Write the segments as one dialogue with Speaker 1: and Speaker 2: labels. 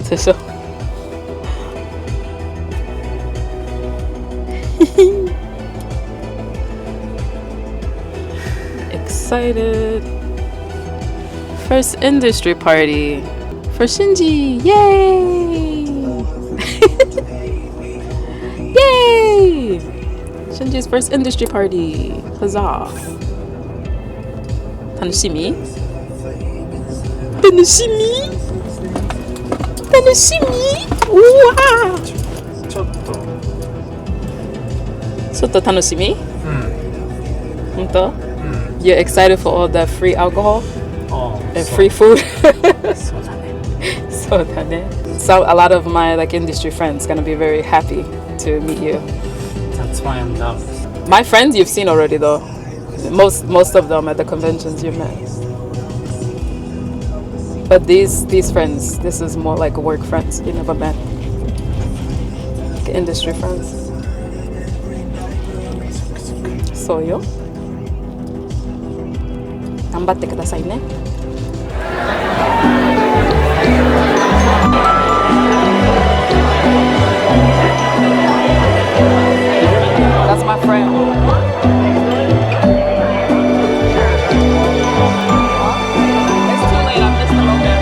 Speaker 1: 됐어. Excited. First industry party for Shinji. Yay! Yay! Shinji's first industry party. Huzzah. Tanoshimi? Tanoshimi? Tanoshimi? Wow!
Speaker 2: ちょっと
Speaker 1: tanoshimi? 本当? You're
Speaker 2: Mm.
Speaker 1: excited for all the free alcohol
Speaker 2: ああ
Speaker 1: and free food?
Speaker 2: そうだね
Speaker 1: So a lot of my like industry friends gonna be very happy to meet you.
Speaker 2: That's why I'm nervous.
Speaker 1: My friends you've seen already though. Most of them at the conventions you met. But these friends, this is more like work friends you never met. Like industry friends. So yo. 頑張ってくださいね。That's my friend. It's too late. I missed the moment.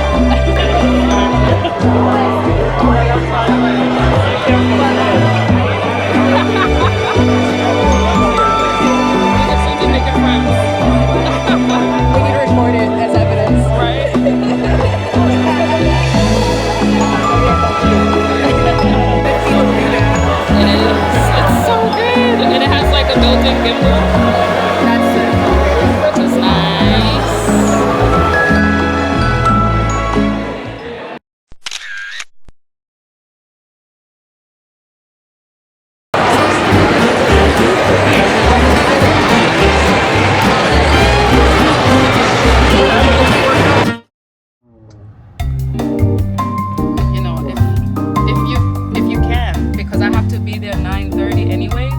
Speaker 1: We can soon be making friends. We need to record it as evidence, right? It's so good, and it has like a built-in gimbal. That's it. Which is nice. You know, if you can, because I have to be there 9:30 anyway.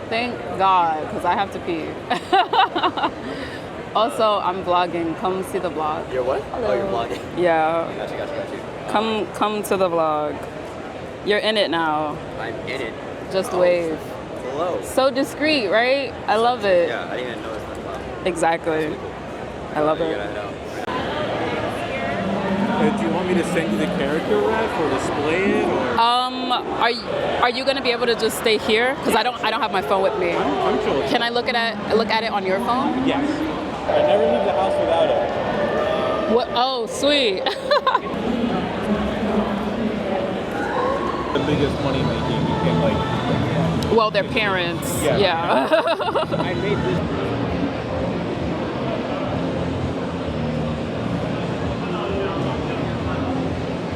Speaker 1: Thank God, because I have to pee. Also, I'm vlogging. Come see the vlog.
Speaker 3: You're what?
Speaker 1: Hello.
Speaker 3: Oh, you're vlogging.
Speaker 1: Yeah.
Speaker 3: Got you.
Speaker 1: Come to the vlog. You're in it now.
Speaker 3: I'm in it.
Speaker 1: Just wave.
Speaker 3: Hello.
Speaker 1: So discreet, right? I love it.
Speaker 3: Yeah, I didn't even notice that.
Speaker 1: Exactly. I love
Speaker 3: You
Speaker 1: it.
Speaker 3: gotta head out.
Speaker 2: Do you want me to send you the character ref or display it or?
Speaker 1: Are you gonna be able to just stay here? Because I don't have my phone with me.
Speaker 2: I'm sure.
Speaker 1: Can I look at it on your phone?
Speaker 2: Yes. I never leave the house without it.
Speaker 1: What? Oh, sweet.
Speaker 2: The biggest money making you can like.
Speaker 1: Well, their parents.
Speaker 2: Yeah. I made this.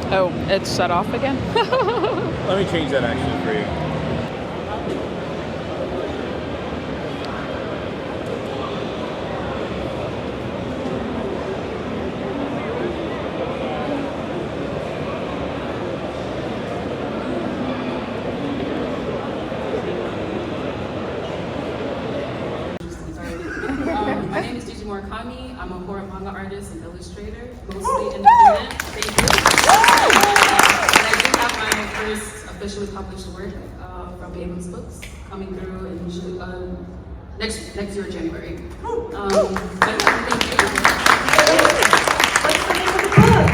Speaker 1: Oh, it's shut off again?
Speaker 2: Let me change that actually for you.
Speaker 1: My name is DJ Morami. I'm a horror manga artist and illustrator, mostly independent. Thank you. And I do have my first officially published work from Abrams Books coming through in next year, January. But thank you. What's the name of the book?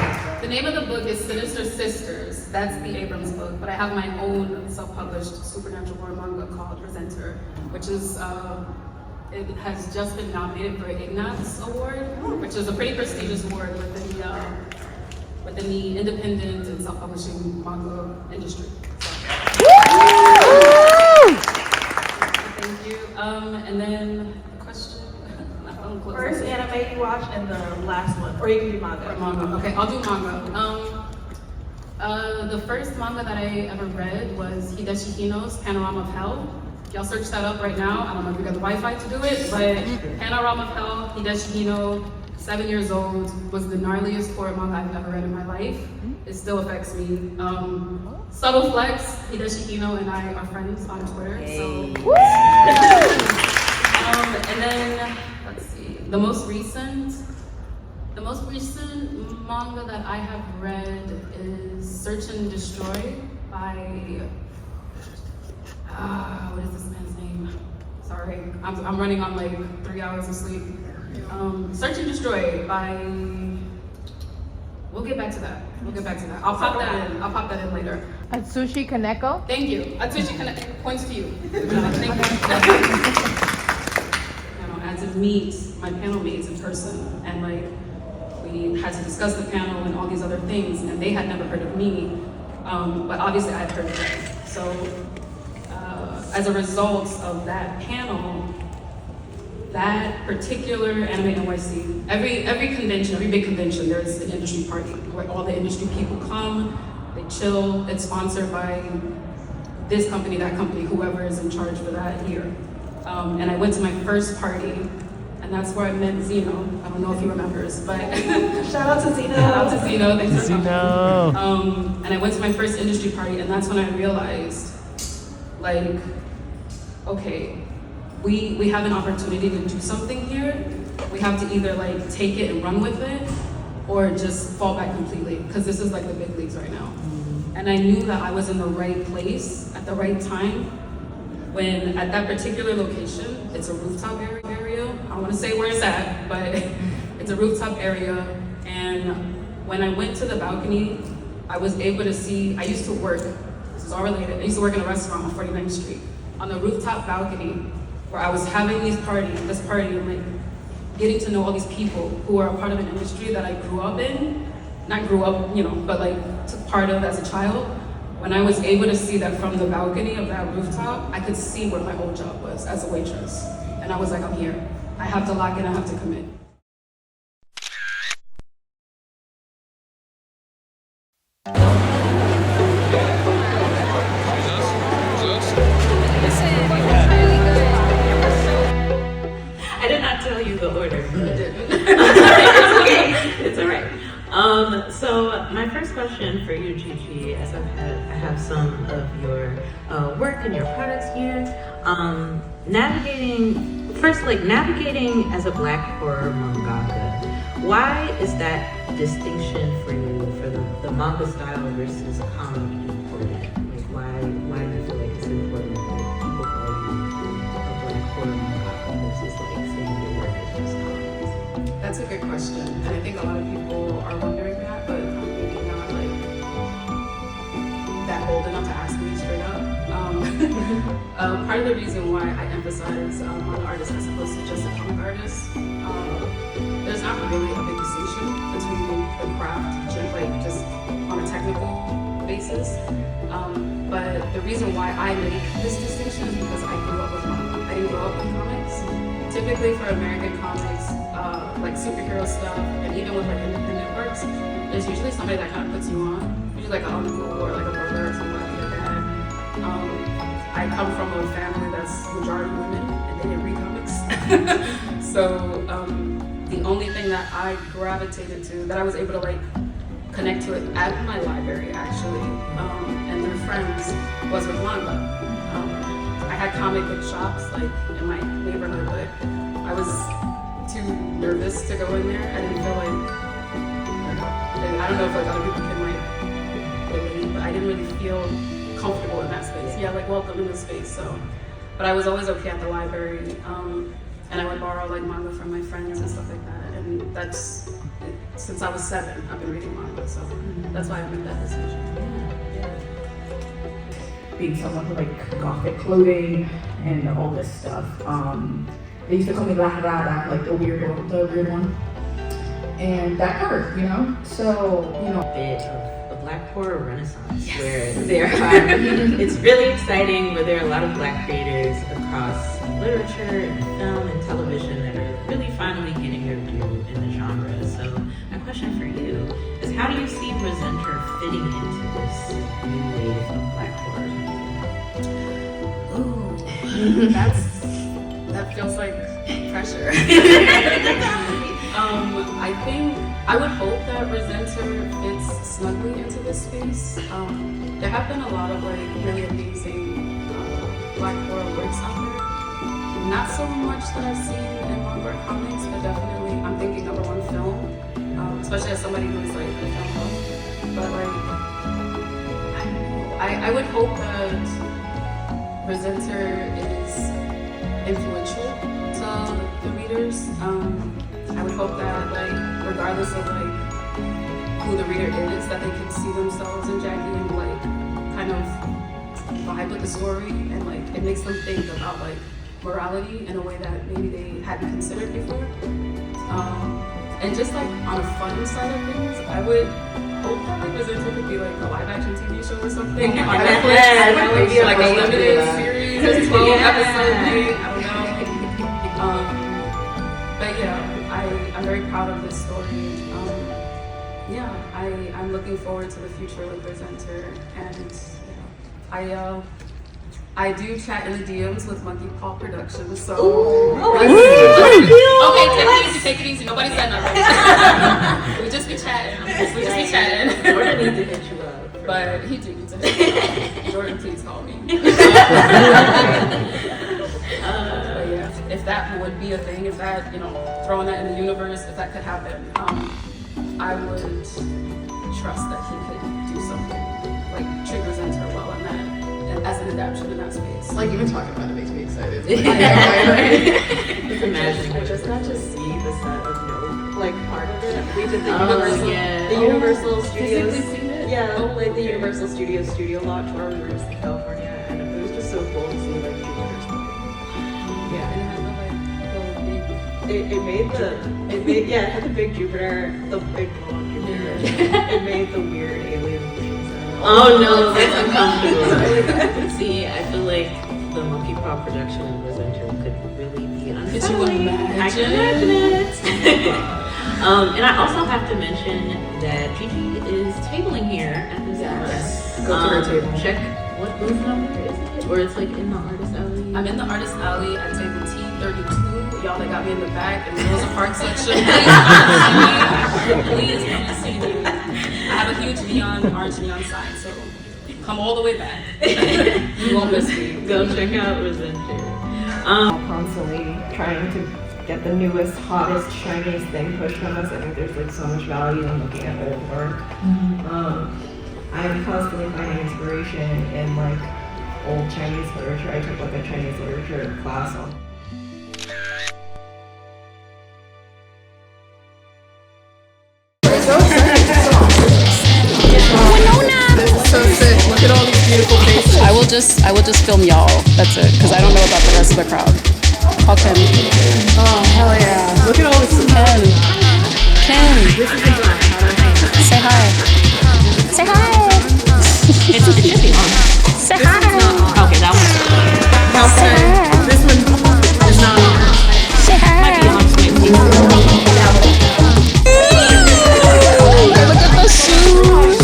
Speaker 1: The name of the book is Sinister Sisters. That's the Abrams book, but I have my own self-published supernatural horror manga called Presenter, which is it has just been nominated for an Ignatz Award, which is a pretty prestigious award within the independent and self-publishing manga industry. So. Thank you. And then the question.
Speaker 4: First anime you watched and the last one, or you can do manga.
Speaker 1: Or manga. Okay, I'll do manga. The first manga that I ever read was Hideshi Hino's Panorama of Hell. Y'all search that up right now. I don't know if you got the Wi-Fi to do it, but Panorama of Hell, Hideshi Hino, 7 years old, was the gnarliest horror manga I've ever read in my life. It still affects me. Subtle flex, Hideshi Hino and I are friends on Twitter. So. And then, let's see, the most recent manga that I have read is Search and Destroy by, what is this man's name? Sorry, I'm running on like 3 hours of sleep. Search and Destroy by, we'll get back to that. I'll pop that in later.
Speaker 5: Atsushi Kaneko?
Speaker 1: Thank you. Atsushi Kaneko, points to you. Thank you. I had to meet my panel mates in person, and like we had to discuss the panel and all these other things, and they had never heard of me, but obviously I had heard of them. So as a result of that panel, that particular Anime NYC, every convention, every big convention, there's an industry party where all the industry people come, they chill. It's sponsored by this company, that company, whoever is in charge for that year. And I went to my first party, and that's where I met Zeno. I don't know if he remembers, but
Speaker 4: Shout out to Zeno.
Speaker 1: shout out to Zeno. Thanks for coming. And I went to my first industry party, and that's when I realized, like, okay, we have an opportunity to do something here. We have to either like take it and run with it, or just fall back completely, because this is like the big leagues right now. And I knew that I was in the right place at the right time. When at that particular location, it's a rooftop area. I don't want to say where it's at, but it's a rooftop area. And when I went to the balcony, I was able to see, I used to work, this is all related, I used to work in a restaurant on 49th Street. On the rooftop balcony, where I was having this party, and like getting to know all these people who are a part of an industry that I grew up in. Not grew up, but like took part of as a child. When I was able to see that from the balcony of that rooftop, I could see where my old job was as a waitress. And I was like, I'm here. I have to lock in, I have to commit.
Speaker 4: I did not tell you the order. It's okay. It's all right. So my first question for you, Gigi, as I have some of your work and your products here. Navigating as a Black horror mangaka, why is that distinction for you for the manga style versus comic important? Like why do you feel like it's important that people call you a Black horror mangaka versus like saying your work is just comics?
Speaker 1: That's a good question. And I think a lot of people are wondering that, but I'm maybe not like that bold enough to ask me straight up. Part of the reason why I emphasize manga artists as opposed to just a comic artist, there's not really a big distinction between the craft, like just on a technical basis. But the reason why I make this distinction is because I grew up with manga. I didn't grow up with comics. Typically for American comics, like superhero stuff, and even with like independent works, there's usually somebody that kind of puts you on, usually like an uncle or like a brother or somebody, a dad. I come from a family that's majority women, and they didn't read comics. So the only thing that I gravitated to, that I was able to like connect to it at my library actually, and through friends, was with manga. I had comic book shops like in my neighborhood, but I was too nervous to go in there. I didn't feel like, I don't know if like other people can like relate, but I didn't really feel comfortable in that space. Yeah, like welcome in this space. So, but I was always okay at the library, and I would borrow like manga from my friends and stuff like that. And that's since I was 7, I've been reading manga, so that's why I made that decision.
Speaker 6: Being someone who like gothic clothing and all this stuff. They used to call me La Rara, like the weird one. And that hurt, So,
Speaker 4: Bit of Black horror renaissance where there are, it's really exciting where there are a lot of Black creators across literature and film and television that are really finally getting their due in the genre. So my question for you is, how do you see Presenter fitting into this new wave of Black horror?
Speaker 1: Ooh, that feels like pressure. I think I would hope that Presenter fits snugly into this space. There have been a lot of like really amazing Black horror works out there. Not so much that I've seen in Manga comics, but definitely I'm thinking number one film, especially as somebody who's like a film buff. But like, I don't know. I would hope that Presenter is influential to the readers. I would hope that like, regardless of like who the reader is, that they can see themselves in Jackie and like kind of vibe with the story, and like it makes them think about like morality in a way that maybe they hadn't considered before. And just like on a fun side of things, I would hope that like Presenter could be like a live action TV show or something on Netflix.
Speaker 4: That would be
Speaker 1: like a limited
Speaker 4: amazing.
Speaker 1: series, or 12 episode thing. I don't know. But yeah, I'm very proud of this story. I'm looking forward to the future with Presenter, and I do chat in the DMs with Monkey Paw Productions, so okay, take it easy. Nobody said nothing. We just be chatting.
Speaker 4: Jordan needs to hit you up.
Speaker 1: But he do need to hit me. Jordan, please call me. But yeah, if that would be a thing, if that, throwing that in the universe, if that could happen, I would trust that he could do something like treat Presenter well in that, and as an adaptation in that space.
Speaker 5: Like even talking about it makes me excited.
Speaker 4: Just imagine.
Speaker 7: I just got to see the set of Nope, like part of it. We did the
Speaker 4: Universal
Speaker 7: Studios.
Speaker 4: Physically seen it?
Speaker 7: Yeah,
Speaker 4: Oh,
Speaker 7: like the
Speaker 4: okay.
Speaker 7: Universal Studios studio launch where we were just in California, and it was just so cool to see like Jupiter's movie.
Speaker 1: Yeah, and it has the like big.
Speaker 7: It had the big Jupiter, the big glow on Jupiter. It made the weird alien motion sound.
Speaker 4: Oh no, that's uncomfortable. See, I feel like the Monkey Paw production of Presenter could really be unsettling.
Speaker 1: Could you imagine?
Speaker 4: I can imagine it. And I also have to mention that Gigi is tabling here at this house.
Speaker 5: Go to her table.
Speaker 4: Check what booth number is it? Or it's like in the artist alley.
Speaker 1: I'm in the artist alley at table T32. Y'all that got me in the back in the Rosa Parks section. Please come to see me. I have a huge orange neon sign, so come all the way back. You won't miss me.
Speaker 4: Go check out Presenter.
Speaker 8: Constantly trying to get the newest, hottest, shiniest thing pushed on us. I think there's like so much value in looking at old work. I'm constantly finding inspiration in like old Chinese literature. I took like a Chinese literature class on.
Speaker 5: This is so sick. Look at all these beautiful faces.
Speaker 9: I will just film y'all. That's it, because I don't know about the rest of the crowd. Call Ken.
Speaker 5: Oh, hell yeah. Look at all this.
Speaker 9: Ken. Say hi. Say hi.
Speaker 4: It should be on.
Speaker 9: Say hi.
Speaker 4: Okay, that one's
Speaker 5: How say? This one is not on.
Speaker 9: Say hi. Look at the shoes.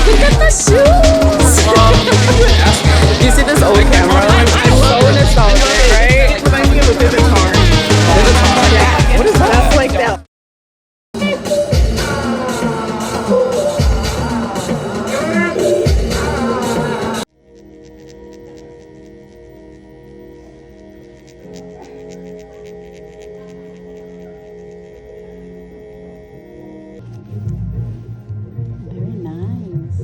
Speaker 9: Look at the shoes. You see this old camera? It's so nostalgic, right?
Speaker 5: It reminds me of a Vivid Car. Yeah. What is that? That's like that.
Speaker 9: Very nice.